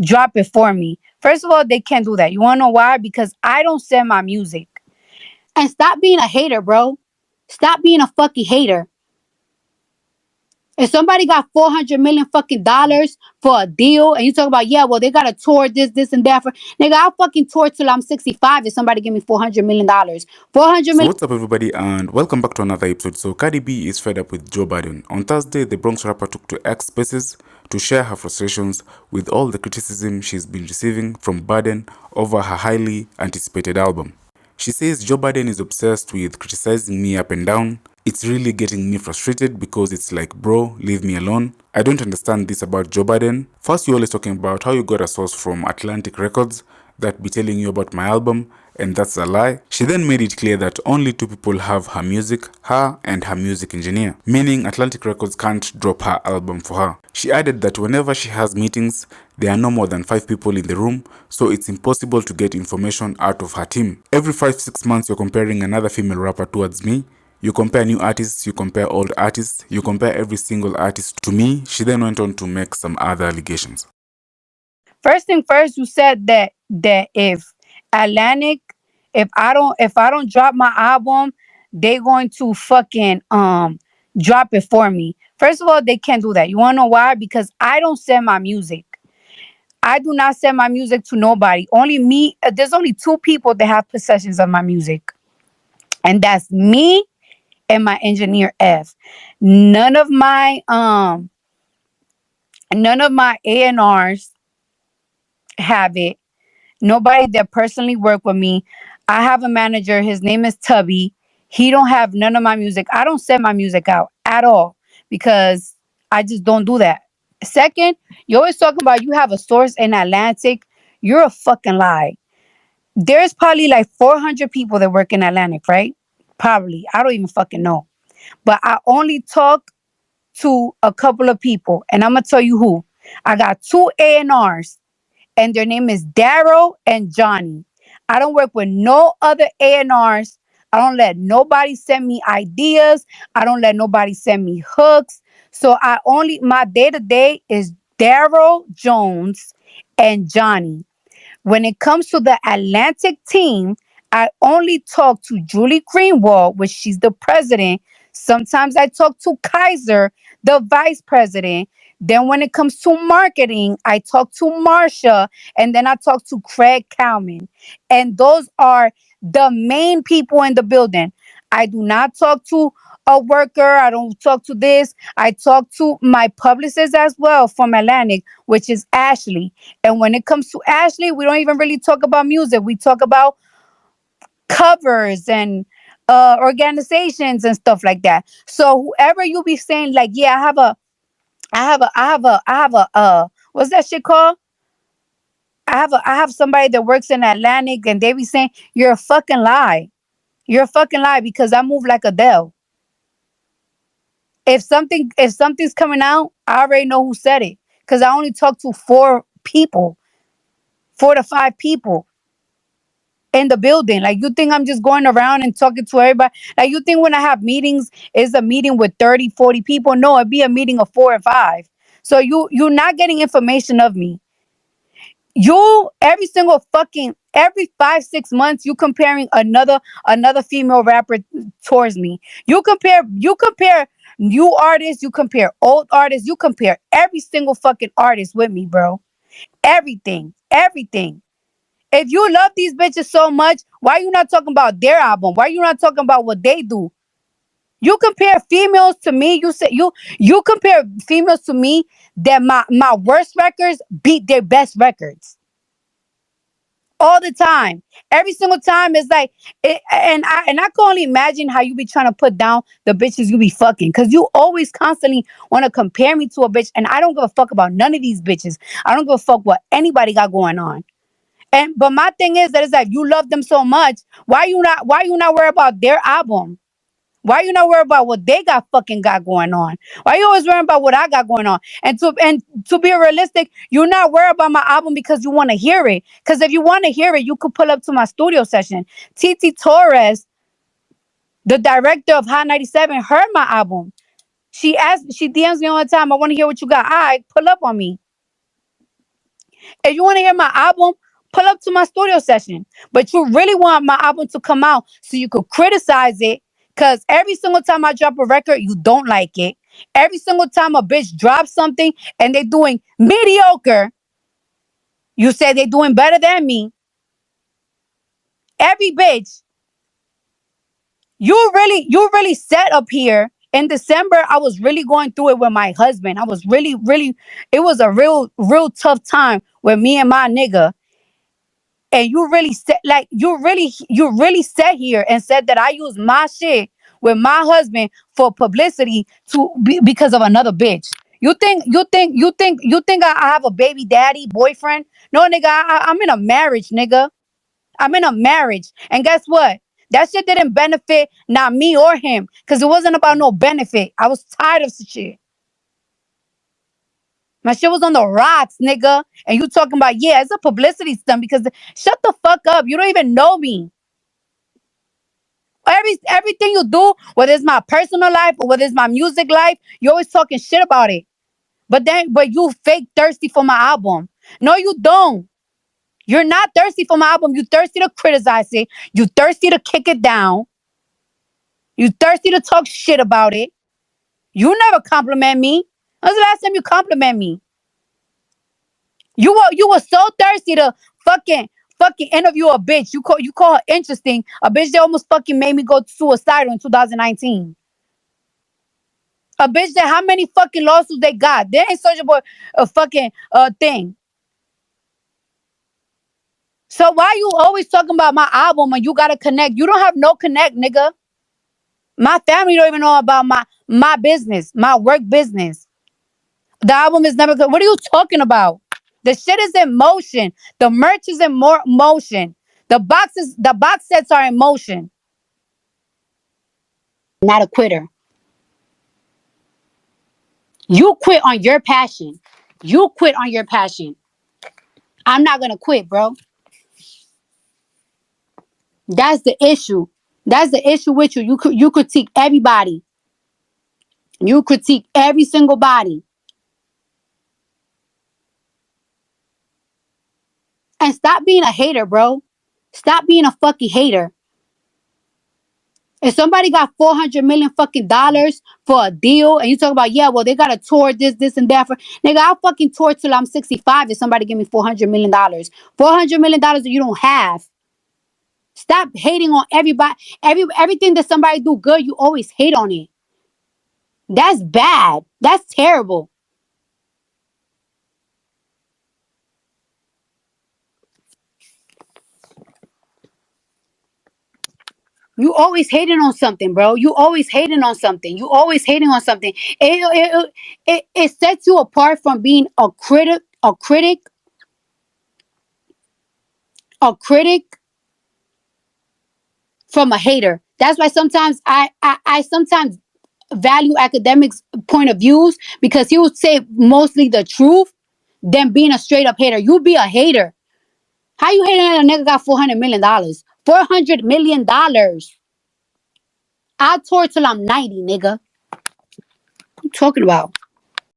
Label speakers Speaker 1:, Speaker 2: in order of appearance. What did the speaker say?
Speaker 1: drop it for me. First of all, they can't do that. You wanna know why? Because I don't send my music. And stop being a hater, bro. Stop being a fucking hater. If somebody got 400 million fucking dollars for a deal and you talk about, yeah, well, they got to tour this, and that for, nigga, I'll fucking tour till I'm 65 if somebody give me $400 million. 400
Speaker 2: So
Speaker 1: million.
Speaker 2: what's up everybody and welcome back to another episode. So Cardi B is fed up with Joe Budden. On Thursday, the Bronx rapper took to X Spaces to share her frustrations with all the criticism she's been receiving from Budden over her highly anticipated album. She says Joe Budden is obsessed with criticizing me up and down. It's really getting me frustrated because it's like, bro, leave me alone. I don't understand this about Joe Budden. First, you're always talking about how you got a source from Atlantic Records that be telling you about my album, and that's a lie. She then made it clear that only two people have her music, her and her music engineer, meaning Atlantic Records can't drop her album for her. She added that whenever she has meetings, there are no more than 5 people in the room, so it's impossible to get information out of her team. Every 5-6 months you're comparing another female rapper towards me. You compare new artists, you compare old artists, you compare every single artist to me. She then went on to make some other allegations.
Speaker 1: First thing first, you said that if Atlantic, if I don't drop my album, they going to fucking drop it for me. First of all, they can't do that. You wanna know why? Because I don't send my music. I do not send my music to nobody. Only me. There's only two people that have possessions of my music, and that's me and my engineer F. None of my A&Rs have it. Nobody that personally work with me. I have a manager. His name is Tubby. He don't have none of my music. I don't send my music out at all because I just don't do that. Second, you always talking about you have a source in Atlantic. You're a fucking lie. There's probably like 400 people that work in Atlantic, right? Probably. I don't even fucking know. But I only talk to a couple of people, and I'm gonna tell you who. I got two A&Rs, and their name is Daryl and Johnny. I don't work with no other A&Rs. I don't let nobody send me ideas. I don't let nobody send me hooks. So my day to day is Daryl Jones and Johnny. When it comes to the Atlantic team, I only talk to Julie Greenwald, which she's the president. Sometimes I talk to Kaiser, the vice president. Then when it comes to marketing, I talk to Marsha, and then I talk to Craig Cowman. And those are the main people in the building. I do not talk to a worker. I don't talk to this. I talk to my publicist as well from Atlantic, which is Ashley. And when it comes to Ashley, we don't even really talk about music. We talk about covers and organizations and stuff like that. So whoever you be saying, like, yeah, what's that shit called? I have somebody that works in Atlantic, and they be saying you're a fucking lie. You're a fucking lie because I move like Adele. If something's coming out, I already know who said it because I only talk to 4 people, 4 to 5 people in the building. Like, you think I'm just going around and talking to everybody? Like, you think when I have meetings, it's a meeting with 30, 40 people? No, it'd be a meeting of 4 and 5. So you're not getting information of me. You every 5, 6 months, you comparing another female rapper towards me. You compare new artists, you compare old artists, you compare every single fucking artist with me, bro. Everything. If you love these bitches so much, why you not talking about their album? Why you not talking about what they do? You compare females to me. You compare females to me that my worst records beat their best records all the time. Every single time it's like, and I can only imagine how you be trying to put down the bitches you be fucking, because you always constantly want to compare me to a bitch, and I don't give a fuck about none of these bitches. I don't give a fuck what anybody got going on. And but my thing is that it's like, you love them so much. Why you not worried about their album? Why you not worried about what they got going on? Why you always worrying about what I got going on? And to be realistic, you're not worried about my album because you want to hear it. Because if you want to hear it, you could pull up to my studio session. Titi Torres, the director of Hot 97, heard my album. She DMs me all the time. I want to hear what you got. All right, pull up on me. If you want to hear my album, pull up to my studio session. But you really want my album to come out so you could criticize it. Because every single time I drop a record, you don't like it. Every single time a bitch drops something and they're doing mediocre, you say they're doing better than me. Every bitch. You really set up here. In December, I was really going through it with my husband. I was really, it was a real tough time with me and my nigga. And you really said, like, you really sat here and said that I use my shit with my husband for publicity because of another bitch. You think I have a baby daddy boyfriend? No, nigga, I'm in a marriage, nigga. I'm in a marriage. And guess what? That shit didn't benefit not me or him. Cause it wasn't about no benefit. I was tired of some shit. My shit was on the rocks, nigga. And you talking about, yeah, it's a publicity stunt because shut the fuck up. You don't even know me. Everything you do, whether it's my personal life or whether it's my music life, you're always talking shit about it. But you fake thirsty for my album. No, you don't. You're not thirsty for my album. You thirsty to criticize it. You thirsty to kick it down. You thirsty to talk shit about it. You never compliment me. When's the last time you compliment me? You were so thirsty to fucking interview a bitch. You call her interesting. A bitch that almost fucking made me go suicidal in 2019. A bitch that how many fucking lawsuits they got? They ain't searching for a fucking thing. So why you always talking about my album and you gotta connect? You don't have no connect, nigga. My family don't even know about my business, my work business. The album is never good. What are you talking about? The shit is in motion. The merch is in more motion. The box sets are in motion. Not a quitter. You quit on your passion. You quit on your passion. I'm not gonna quit, bro. That's the issue. That's the issue with you. You critique everybody. You critique every single body. And stop being a hater, bro. Stop being a fucking hater. If somebody got 400 million fucking dollars for a deal and you talk about, yeah, well, they got to tour this, and that for, nigga, I'll fucking tour till I'm 65 if somebody give me $400 million. $400 million that you don't have. Stop hating on everybody. Everything that somebody do good, you always hate on it. That's bad. That's terrible. You always hating on something, bro. You always hating on something. You always hating on something. It sets you apart from being a critic from a hater. That's why sometimes I sometimes value academics' point of views because he would say mostly the truth than being a straight up hater. You be a hater. How you hating at a nigga got $400 million? $400 million. I'll tour till I'm 90, nigga. What you talking about?